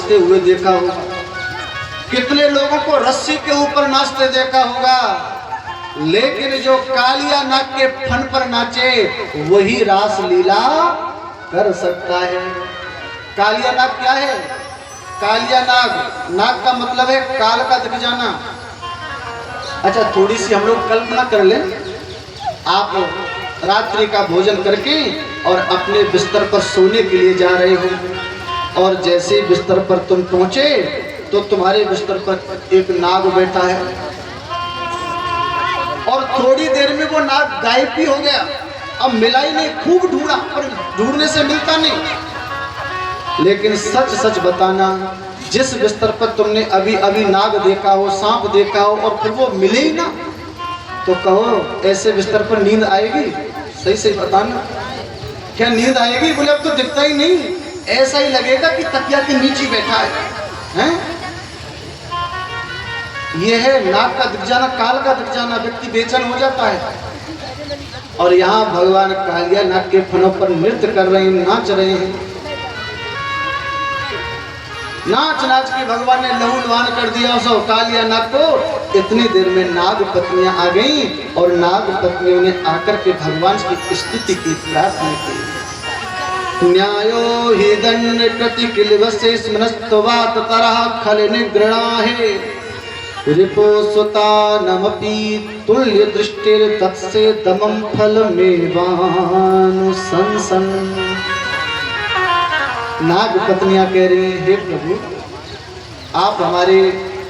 नाचते हुए देखा होगा, कितने लोगों को रस्सी के ऊपर नाचते देखा होगा, लेकिन जो कालिया नाग के फन पर नाचे वही रास लीला कर सकता है। कालिया नाग क्या है? कालिया नाग, नाग का मतलब है काल का दिख जाना। अच्छा, थोड़ी सी हम लोग कल्पना कर लें, आप रात्रि का भोजन करके और अपने बिस्तर पर सोने के लिए जा रहे हो, और जैसे बिस्तर पर तुम पहुंचे तो तुम्हारे बिस्तर पर एक नाग बैठा है, और थोड़ी देर में वो नाग गायब भी हो गया। अब मिला ही नहीं, खूब ढूंढा पर ढूंढने से मिलता नहीं। लेकिन सच सच बताना, जिस बिस्तर पर तुमने अभी अभी नाग देखा हो, सांप देखा हो, और फिर वो मिले ही ना, तो कहो ऐसे बिस्तर पर नींद आएगी? सही सही बताना, क्या नींद आएगी? बोले अब तो दिखता ही नहीं, ऐसा ही लगेगा कि तकिया के नीचे बैठा है? यह है नाग का दिख जाना, काल का दिख जाना, व्यक्ति बेचैन हो जाता है। और यहाँ भगवान कालिया नाग के फनों पर नृत्य कर रहे हैं, नाच रहे हैं। नाच नाच के भगवान ने लहूलुहान कर दिया उस कालिया नाग को। इतनी देर में नाग पत्नियां आ गईं और नाग पत्नियों ने आकर के भगवान की स्तुति की, प्रार्थना की। न्यायो हि दंड कृति किलवसे स्मनस्तवात तरह खल निगृणाहे रिपो सुता नमपि तुल्य दृष्टिर तत्से दमम फल मेवानु संसन। नाग पत्नियां कह रही हैं, हे प्रभु, आप हमारे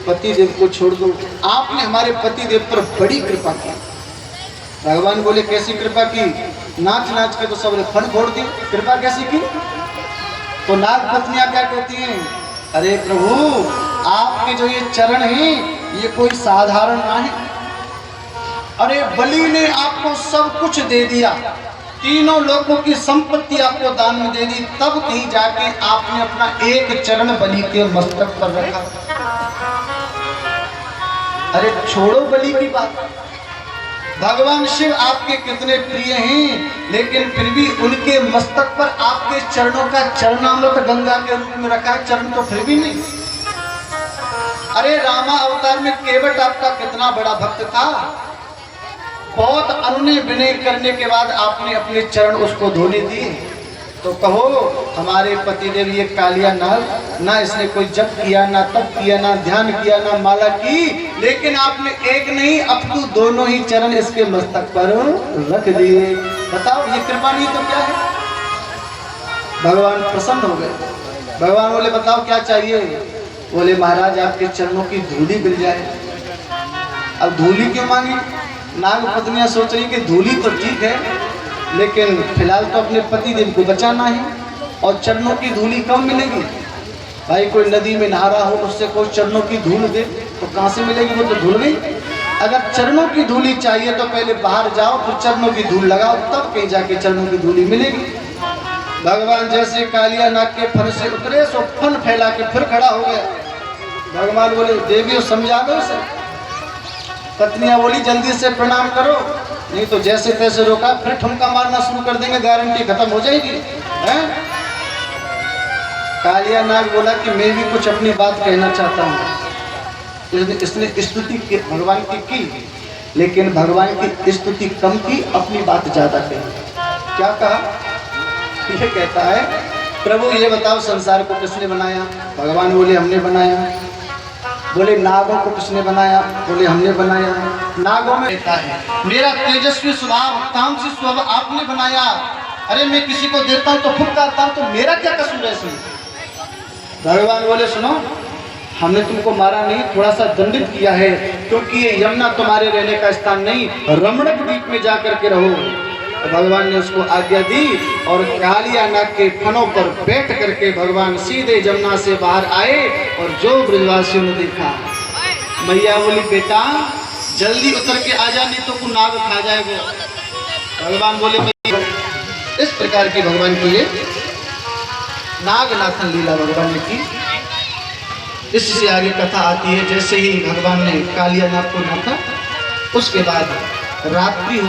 पति देव को छोड़ दो, आपने हमारे पति देव पर बड़ी कृपा की। भगवान बोले कैसी कृपा की? नाच नाच के तो सबने फन फोड़ दी, कृपा कैसी की? तो नाग पत्नियां क्या कहती हैं, अरे प्रभु, आपके जो ये चरण हैं ये कोई साधारण नहीं। अरे बलि ने आपको सब कुछ दे दिया, तीनों लोगों की संपत्ति आपको दान में दे दी, तब कहीं जाके आपने अपना एक चरण बलि के मस्तक पर रखा। अरे छोड़ो बलि की बात, भगवान शिव आपके कितने प्रिय हैं, लेकिन फिर भी उनके मस्तक पर आपके चरणों का चरणामृत गंगा के रूप में रखा है, चरण तो फिर भी नहीं। अरे रामा अवतार में केवट आपका कितना बड़ा भक्त था, बहुत अनुनय विनय करने के बाद आपने अपने चरण उसको धोने दिए। तो कहो हमारे पतिदेव ये कालिया नाग, ना इसने कोई जप किया, ना तप किया, ना ध्यान किया, ना माला की, लेकिन आपने एक नहीं अपितु दोनों ही चरण इसके मस्तक पर रख दिए। बताओ ये कृपा नहीं तो क्या है? भगवान प्रसन्न हो गए। भगवान बोले बताओ क्या चाहिए? बोले महाराज आपके चरणों की धूली मिल जाए। अब धूली क्यों मांगी? नाग पत्नियां सोच रही कि धूली तो ठीक है, लेकिन फिलहाल तो अपने पति देव को बचाना है, और चरणों की धूली कब मिलेगी? भाई कोई नदी में नहा रहा हो, उससे कोई चरणों की धूल दे तो कहाँ से मिलेगी? वो तो धुल गई। अगर चरणों की धूली चाहिए तो पहले बाहर जाओ, फिर चरणों की धूल लगाओ, तब कहीं जाके चरणों की धूली मिलेगी। भगवान जैसे कालिया नाग के फन से उतरे, सो फन फैला के फिर खड़ा हो गया। भगवान बोले देवियों समझा दो उसे। पत्नियां बोली जल्दी से प्रणाम करो, नहीं तो जैसे तैसे रोका फिर ठुमका मारना शुरू कर देंगे, गारंटी खत्म हो जाएगी। कालिया नाग बोला कि मैं भी कुछ अपनी बात कहना चाहता हूँ। इसने स्तुति भगवान की, लेकिन भगवान की स्तुति कम की, अपनी बात ज्यादा कही। क्या कहा? यह कहता है प्रभु ये बताओ संसार को किसने बनाया? भगवान बोले हमने बनाया। बोले नागों को किसने बनाया? बोले हमने बनाया। नागों में रहता है मेरा तेजस्वी स्वभाव, तामसी स्वभाव आपने बनाया। अरे मैं किसी को देता हूँ तो फुफकारता हूँ, तो मेरा क्या कसूर है इसमें? भगवान बोले सुनो, हमने तुमको मारा नहीं, थोड़ा सा दंडित किया है, क्योंकि ये यमुना तुम्हारे रहने का स्थान नहीं, रमणक द्वीप में जाकर के रहो। तो भगवान ने उसको आज्ञा दी और कालिया नाग के फनों पर बैठ करके भगवान सीधे जमुना से बाहर आए, और जो ब्रजवासियों ने देखा, मैया बोली बेटा जल्दी उतर के आ जा, नहीं तो को नाग खा जाएगा। भगवान बोले इस प्रकार की भगवान की ये नागनाथन लीला भगवान ने की। इससे आगे कथा आती है, जैसे ही भगवान ने कालिया नाग को नाथा, उसके बाद रात्रि